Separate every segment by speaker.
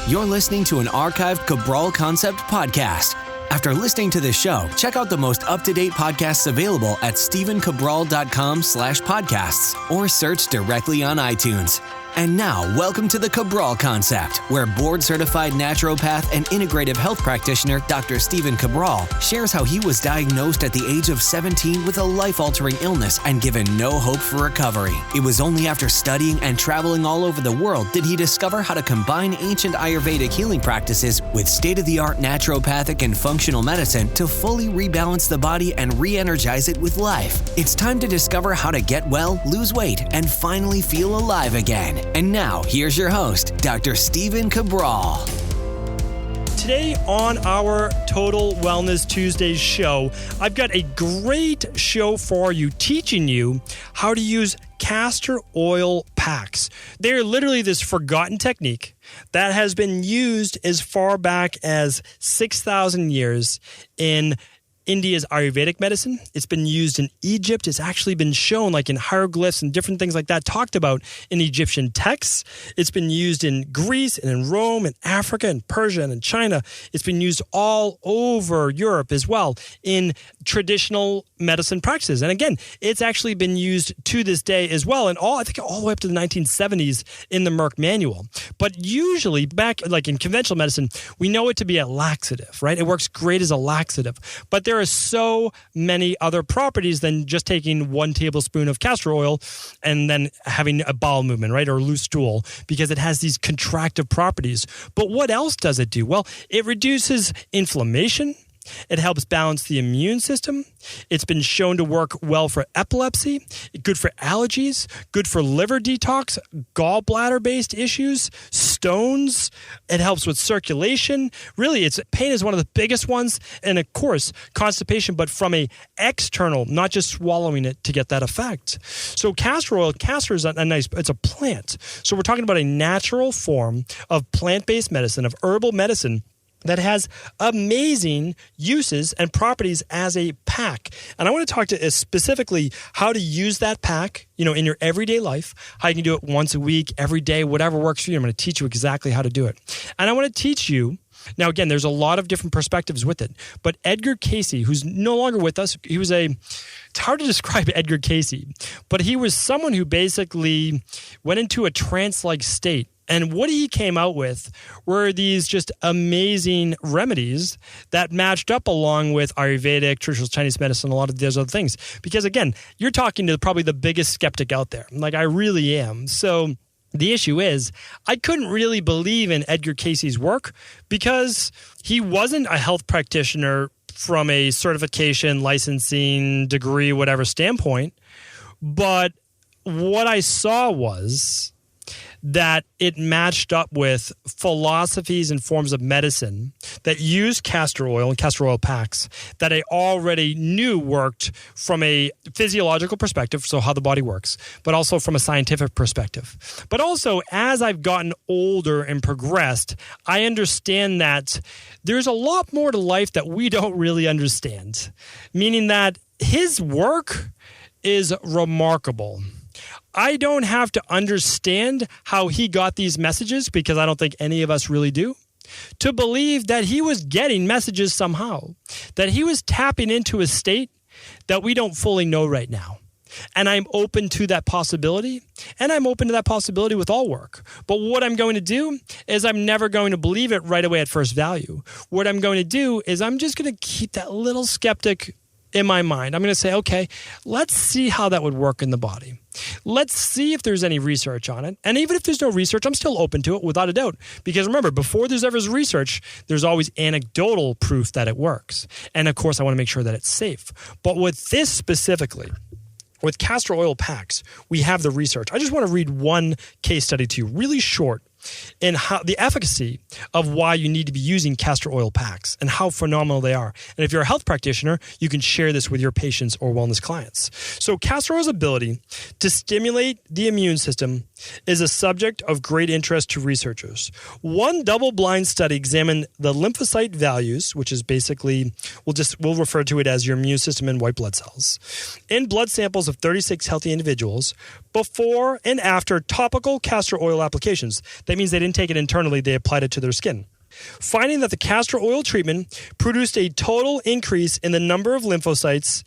Speaker 1: You're listening to an archived Cabral Concept podcast. After listening to this show, check out the most up-to-date podcasts available at stephencabral.com/podcasts or search directly on iTunes. And now, welcome to the Cabral Concept, where board-certified naturopath and integrative health practitioner Dr. Stephen Cabral shares how he was diagnosed at the age of 17 with a life-altering illness and given no hope for recovery. It was only after studying and traveling all over the world did he discover how to combine ancient Ayurvedic healing practices with state-of-the-art naturopathic and functional medicine to fully rebalance the body and re-energize it with life. It's time to discover how to get well, lose weight, and finally feel alive again. And now, here's your host, Dr. Stephen Cabral.
Speaker 2: Today on our Total Wellness Tuesdays show, I've got a great show for you, teaching you how to use castor oil packs. They're literally this forgotten technique that has been used as far back as 6,000 years in India's Ayurvedic medicine. It's been used in Egypt. It's actually been shown like in hieroglyphs and different things like that, talked about in Egyptian texts. It's been used in Greece and in Rome and Africa and Persia and in China. It's been used all over Europe as well in traditional medicine practices. And again, it's actually been used to this day as well, and I think all the way up to the 1970s in the Merck manual. But usually back like in conventional medicine, we know it to be a laxative, right? It works great as a laxative. But there are so many other properties than just taking 1 tablespoon of castor oil and then having a bowel movement, right? Or a loose stool, because it has these contractive properties. But what else does it do? Well, it reduces inflammation. It helps balance the immune system. It's been shown to work well for epilepsy, good for allergies, good for liver detox, gallbladder-based issues, stones. It helps with circulation. Really, pain is one of the biggest ones. And of course, constipation, but from a external, not just swallowing it to get that effect. So castor oil, is it's a plant. So we're talking about a natural form of plant-based medicine, of herbal medicine, that has amazing uses and properties as a pack. And I want to talk to specifically how to use that pack, in your everyday life, how you can do it once a week, every day, whatever works for you. I'm going to teach you exactly how to do it. And I want to teach you, now again, there's a lot of different perspectives with it, but Edgar Cayce, who's no longer with us, it's hard to describe Edgar Cayce, but he was someone who basically went into a trance-like state. And what he came out with were these just amazing remedies that matched up along with Ayurvedic, traditional Chinese medicine, a lot of those other things. Because again, you're talking to probably the biggest skeptic out there. Like I really am. So the issue is I couldn't really believe in Edgar Cayce's work because he wasn't a health practitioner from a certification, licensing, degree, whatever standpoint. But what I saw was that it matched up with philosophies and forms of medicine that use castor oil and castor oil packs that I already knew worked from a physiological perspective, so how the body works, but also from a scientific perspective. But also, as I've gotten older and progressed, I understand that there's a lot more to life that we don't really understand, meaning that his work is remarkable. I don't have to understand how he got these messages, because I don't think any of us really do, to believe that he was getting messages somehow, that he was tapping into a state that we don't fully know right now. And I'm open to that possibility, and I'm open to that possibility with all work. But what I'm going to do is I'm never going to believe it right away at first value. What I'm going to do is I'm just going to keep that little skeptic in my mind. I'm going to say, okay, let's see how that would work in the body. Let's see if there's any research on it. And even if there's no research, I'm still open to it without a doubt. Because remember, before there's ever research, there's always anecdotal proof that it works. And of course, I want to make sure that it's safe. But with this specifically, with castor oil packs, we have the research. I just want to read one case study to you, really short, and how the efficacy of why you need to be using castor oil packs and how phenomenal they are. And if you're a health practitioner, you can share this with your patients or wellness clients. So castor oil's ability to stimulate the immune system is a subject of great interest to researchers. One double-blind study examined the lymphocyte values, which is basically, we'll refer to it as your immune system and white blood cells, in blood samples of 36 healthy individuals before and after topical castor oil applications. They That means they didn't take it internally, they applied it to their skin. Finding that the castor oil treatment produced a total increase in the number of lymphocytes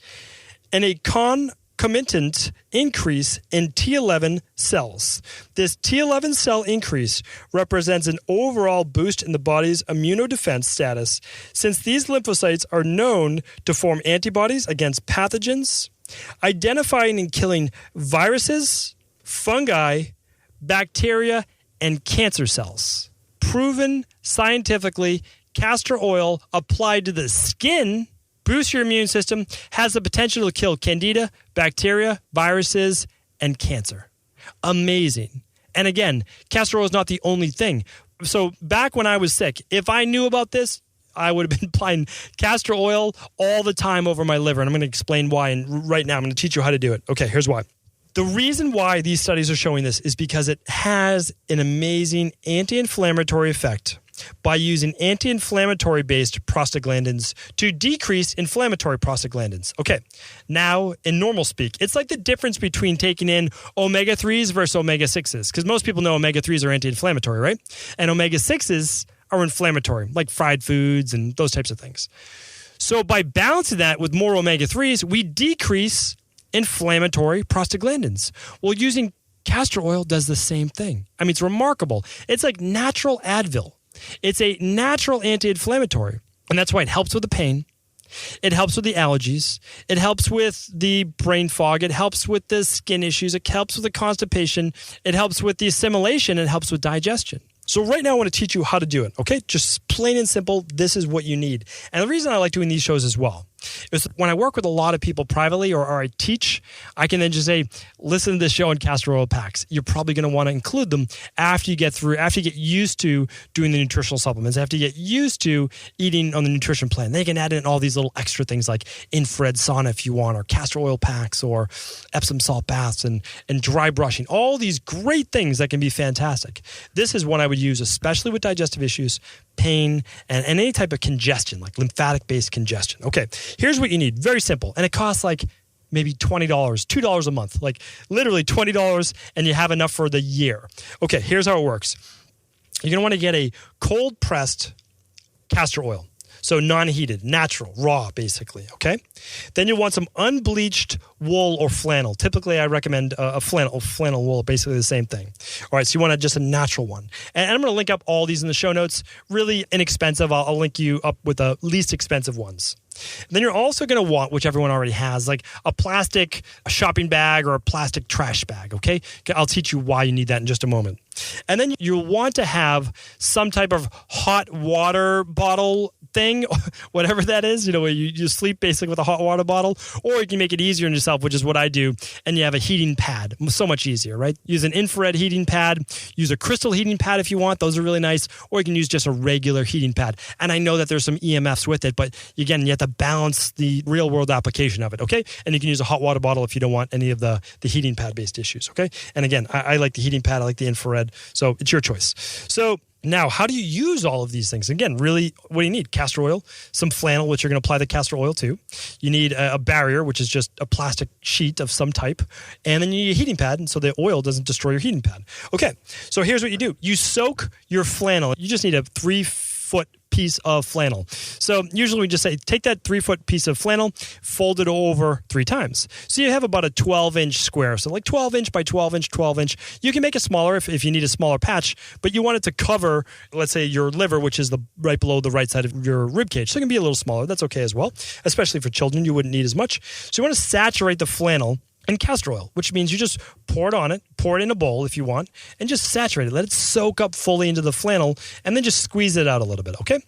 Speaker 2: and a concomitant increase in T11 cells. This T11 cell increase represents an overall boost in the body's immunodefense status, since these lymphocytes are known to form antibodies against pathogens, identifying and killing viruses, fungi, bacteria, and cancer cells. Proven scientifically, castor oil applied to the skin boosts your immune system, has the potential to kill candida, bacteria, viruses, and cancer. Amazing. And again, castor oil is not the only thing. So back when I was sick, if I knew about this, I would have been applying castor oil all the time over my liver. And I'm going to explain why. And right now, I'm going to teach you how to do it. Okay, here's why. The reason why these studies are showing this is because it has an amazing anti-inflammatory effect by using anti-inflammatory based prostaglandins to decrease inflammatory prostaglandins. Okay, now in normal speak, it's like the difference between taking in omega-3s versus omega-6s, because most people know omega-3s are anti-inflammatory, right? And omega-6s are inflammatory, like fried foods and those types of things. So by balancing that with more omega-3s, we decrease inflammatory prostaglandins. Well, using castor oil does the same thing. I mean, it's remarkable. It's like natural Advil. It's a natural anti-inflammatory, and that's why it helps with the pain. It helps with the allergies. It helps with the brain fog. It helps with the skin issues. It helps with the constipation. It helps with the assimilation. It helps with digestion. So right now I want to teach you how to do it, okay? Just plain and simple, this is what you need. And the reason I like doing these shows as well is when I work with a lot of people privately or I teach, I can then just say, listen to this show on castor oil packs. You're probably going to want to include them after you get used to doing the nutritional supplements, after you get used to eating on the nutrition plan. They can add in all these little extra things like infrared sauna if you want, or castor oil packs, or Epsom salt baths and dry brushing. All these great things that can be fantastic. This is one I would use, especially with digestive issues, pain, and any type of congestion, like lymphatic-based congestion. Okay, here's what you need. Very simple. And it costs like maybe $20, $2 a month, like literally $20, and you have enough for the year. Okay, here's how it works. You're going to want to get a cold-pressed castor oil. So non-heated, natural, raw, basically, okay? Then you'll want some unbleached wool or flannel. Typically, I recommend a flannel wool, basically the same thing. All right, so you want just a natural one. And I'm going to link up all these in the show notes. Really inexpensive. I'll link you up with the least expensive ones. Then you're also going to want, which everyone already has, like a plastic shopping bag or a plastic trash bag, okay? I'll teach you why you need that in just a moment. And then you'll want to have some type of hot water bottle thing, whatever that is, you know, where you sleep basically with a hot water bottle, or you can make it easier on yourself, which is what I do, and you have a heating pad. So much easier, right? Use an infrared heating pad, use a crystal heating pad if you want. Those are really nice. Or you can use just a regular heating pad. And I know that there's some EMFs with it, but again, you have to balance the real world application of it, okay? And you can use a hot water bottle if you don't want any of the heating pad based issues, okay? And again, I like the heating pad, I like the infrared, so it's your choice. So now, how do you use all of these things? Again, really, what do you need? Castor oil, some flannel, which you're going to apply the castor oil to. You need a barrier, which is just a plastic sheet of some type. And then you need a heating pad, and so the oil doesn't destroy your heating pad. Okay, so here's what you do. You soak your flannel. You just need a 3-foot piece of flannel. So usually we just say, take that 3-foot piece of flannel, fold it over 3 times. So you have about a 12-inch square. So like 12-inch by 12-inch, 12-inch. You can make it smaller if you need a smaller patch, but you want it to cover, let's say, your liver, which is right below the right side of your rib cage. So it can be a little smaller. That's okay as well. Especially for children, you wouldn't need as much. So you want to saturate the flannel in castor oil, which means you just pour it in a bowl if you want, and just saturate it. Let it soak up fully into the flannel, and then just squeeze it out a little bit, okay?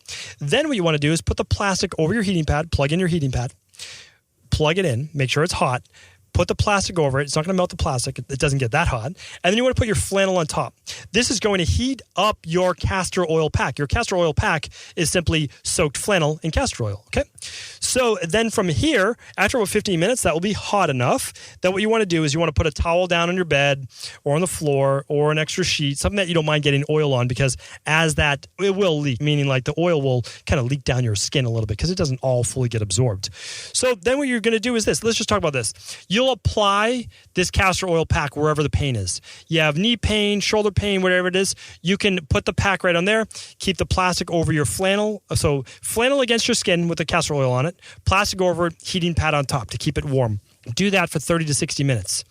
Speaker 2: Then what you want to do is put the plastic over your heating pad, plug in your heating pad, plug it in, make sure it's hot, put the plastic over it. It's not going to melt the plastic. It doesn't get that hot. And then you want to put your flannel on top. This is going to heat up your castor oil pack. Your castor oil pack is simply soaked flannel in castor oil, okay? So then from here, after about 15 minutes, that will be hot enough that what you want to do is you want to put a towel down on your bed or on the floor or an extra sheet, something that you don't mind getting oil on, because as that, it will leak, meaning like the oil will kind of leak down your skin a little bit because it doesn't all fully get absorbed. So then what you're going to do is this. Let's just talk about this. You'll you'll apply this castor oil pack wherever the pain is. You have knee pain, shoulder pain, whatever it is, you can put the pack right on there, keep the plastic over your flannel. So flannel against your skin with the castor oil on it, plastic over, heating pad on top to keep it warm. Do that for 30 to 60 minutes.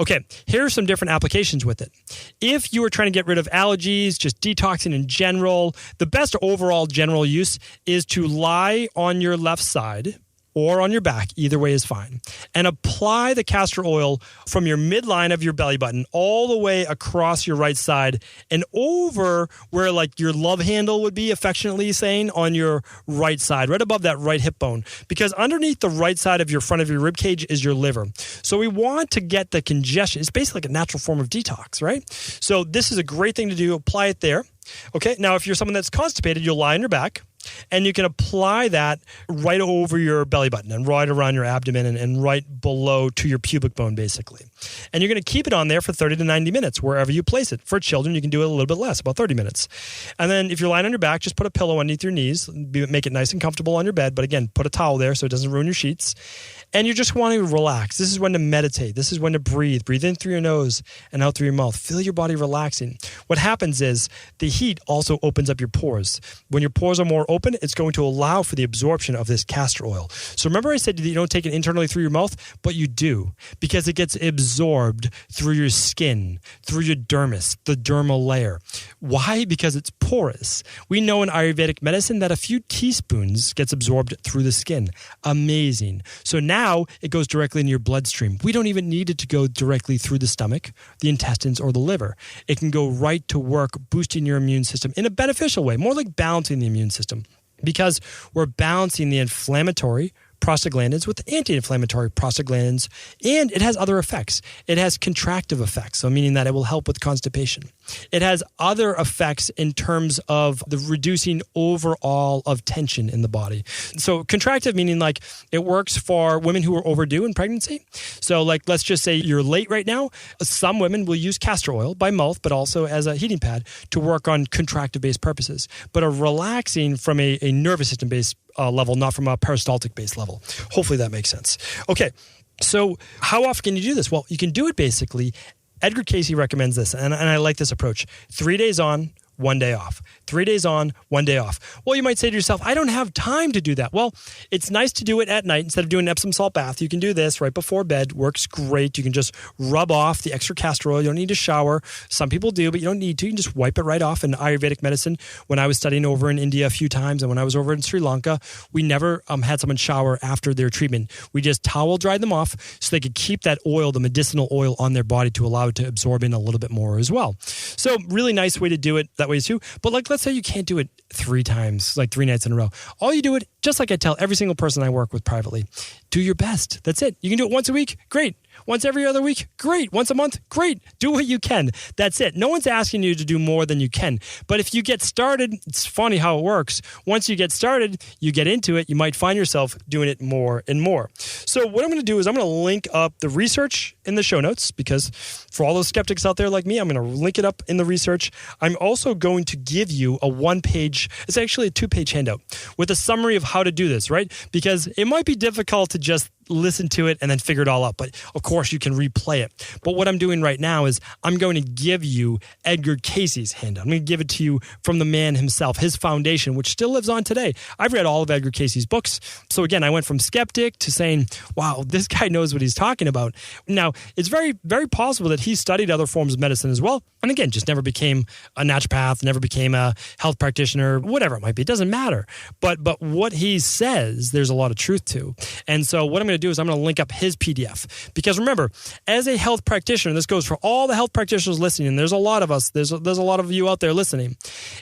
Speaker 2: Okay, here are some different applications with it. If you are trying to get rid of allergies, just detoxing in general, the best overall general use is to lie on your left side or on your back, either way is fine, and apply the castor oil from your midline of your belly button all the way across your right side and over where like your love handle would be, affectionately saying, on your right side, right above that right hip bone, because underneath the right side of your front of your rib cage is your liver. So we want to get the congestion. It's basically like a natural form of detox, right? So this is a great thing to do. Apply it there. Okay, now if you're someone that's constipated, you'll lie on your back. And you can apply that right over your belly button and right around your abdomen and right below to your pubic bone, basically. And you're going to keep it on there for 30 to 90 minutes, wherever you place it. For children, you can do it a little bit less, about 30 minutes. And then if you're lying on your back, just put a pillow underneath your knees. Make it nice and comfortable on your bed. But again, put a towel there so it doesn't ruin your sheets. And you're just wanting to relax. This is when to meditate. This is when to breathe. Breathe in through your nose and out through your mouth. Feel your body relaxing. What happens is the heat also opens up your pores. When your pores are more open, it's going to allow for the absorption of this castor oil. So remember I said that you don't take it internally through your mouth, but you do, because it gets absorbed through your skin, through your dermis, the dermal layer. Why? Because it's porous. We know in Ayurvedic medicine that a few teaspoons gets absorbed through the skin. Amazing. So now it goes directly into your bloodstream. We don't even need it to go directly through the stomach, the intestines, or the liver. It can go right to work boosting your immune system in a beneficial way, more like balancing the immune system, because we're balancing the inflammatory prostaglandins with anti-inflammatory prostaglandins, and it has other effects. It has contractive effects, so meaning that it will help with constipation. It has other effects in terms of the reducing overall of tension in the body. So contractive meaning like it works for women who are overdue in pregnancy. So like let's just say you're late right now. Some women will use castor oil by mouth, but also as a heating pad to work on contractive-based purposes, but are relaxing from a nervous system-based level, not from a peristaltic-based level. Hopefully that makes sense. Okay, so how often can you do this? Well, you can do it basically. Edgar Cayce recommends this, and I like this approach. 3 days on, 1 day off. 3 days on, 1 day off. Well, you might say to yourself, I don't have time to do that. Well, it's nice to do it at night instead of doing an Epsom salt bath. You can do this right before bed. Works great. You can just rub off the extra castor oil. You don't need to shower. Some people do, but you don't need to. You can just wipe it right off. In Ayurvedic medicine, when I was studying over in India a few times and when I was over in Sri Lanka, we never had someone shower after their treatment. We just towel dried them off so they could keep that oil, the medicinal oil, on their body to allow it to absorb in a little bit more as well. So really nice way to do it that way too. But like, let's say you can't do it 3 times, like 3 nights in a row. All you do it, just like I tell every single person I work with privately, do your best. That's it. You can do it once a week. Great. Once every other week, great. Once a month, great. Do what you can. That's it. No one's asking you to do more than you can. But if you get started, it's funny how it works. Once you get started, you get into it, you might find yourself doing it more and more. So what I'm going to do is I'm going to link up the research in the show notes, because for all those skeptics out there like me, I'm going to link it up in the research. I'm also going to give you a 1-page, it's actually a 2-page handout with a summary of how to do this, right? Because it might be difficult to just listen to it and then figure it all out. But of course you can replay it. But what I'm doing right now is I'm going to give you Edgar Cayce's handout. I'm going to give it to you from the man himself, his foundation, which still lives on today. I've read all of Edgar Cayce's books. So again, I went from skeptic to saying, wow, this guy knows what he's talking about. Now, it's very, very possible that he studied other forms of medicine as well. And again, just never became a naturopath, never became a health practitioner, whatever it might be. It doesn't matter. But what he says, there's a lot of truth to. And so what I'm going to do is I'm going to link up his PDF, because remember, as a health practitioner, this goes for all the health practitioners listening, and there's a lot of us, there's a lot of you out there listening,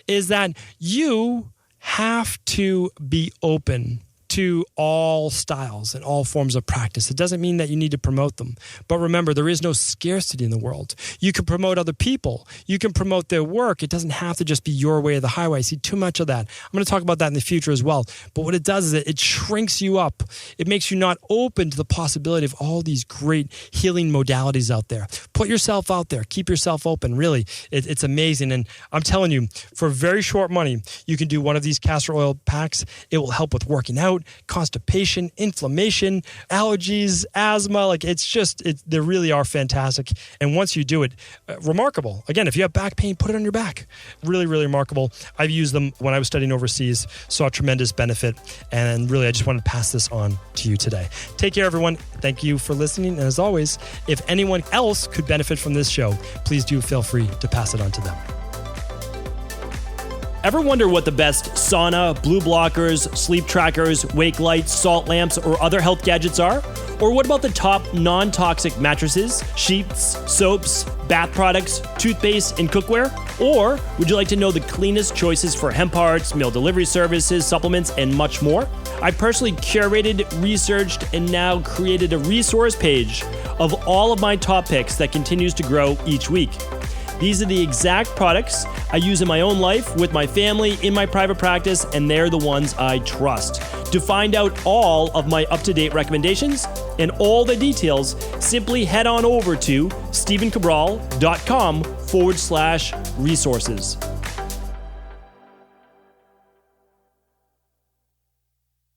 Speaker 2: is that you have to be open to all styles and all forms of practice. It doesn't mean that you need to promote them. But remember, there is no scarcity in the world. You can promote other people. You can promote their work. It doesn't have to just be your way or the highway. I see too much of that. I'm going to talk about that in the future as well. But what it does is it shrinks you up. It makes you not open to the possibility of all these great healing modalities out there. Put yourself out there. Keep yourself open. Really, it's amazing. And I'm telling you, for very short money, you can do one of these castor oil packs. It will help with working out. out constipation, inflammation, allergies, asthma. Like they really are fantastic. And once you do it, remarkable. Again, if you have back pain, put it on your back. Really, really remarkable. I've used them when I was studying overseas, saw tremendous benefit. And really, I just wanted to pass this on to you today. Take care, everyone. Thank you for listening. And as always, if anyone else could benefit from this show, please do feel free to pass it on to them.
Speaker 3: Ever wonder what the best sauna, blue blockers, sleep trackers, wake lights, salt lamps, or other health gadgets are? Or what about the top non-toxic mattresses, sheets, soaps, bath products, toothpaste, and cookware? Or would you like to know the cleanest choices for hemp parts, meal delivery services, supplements, and much more? I personally curated, researched, and now created a resource page of all of my top picks that continues to grow each week. These are the exact products I use in my own life, with my family, in my private practice, and they're the ones I trust. To find out all of my up-to-date recommendations and all the details, simply head on over to stephencabral.com/resources.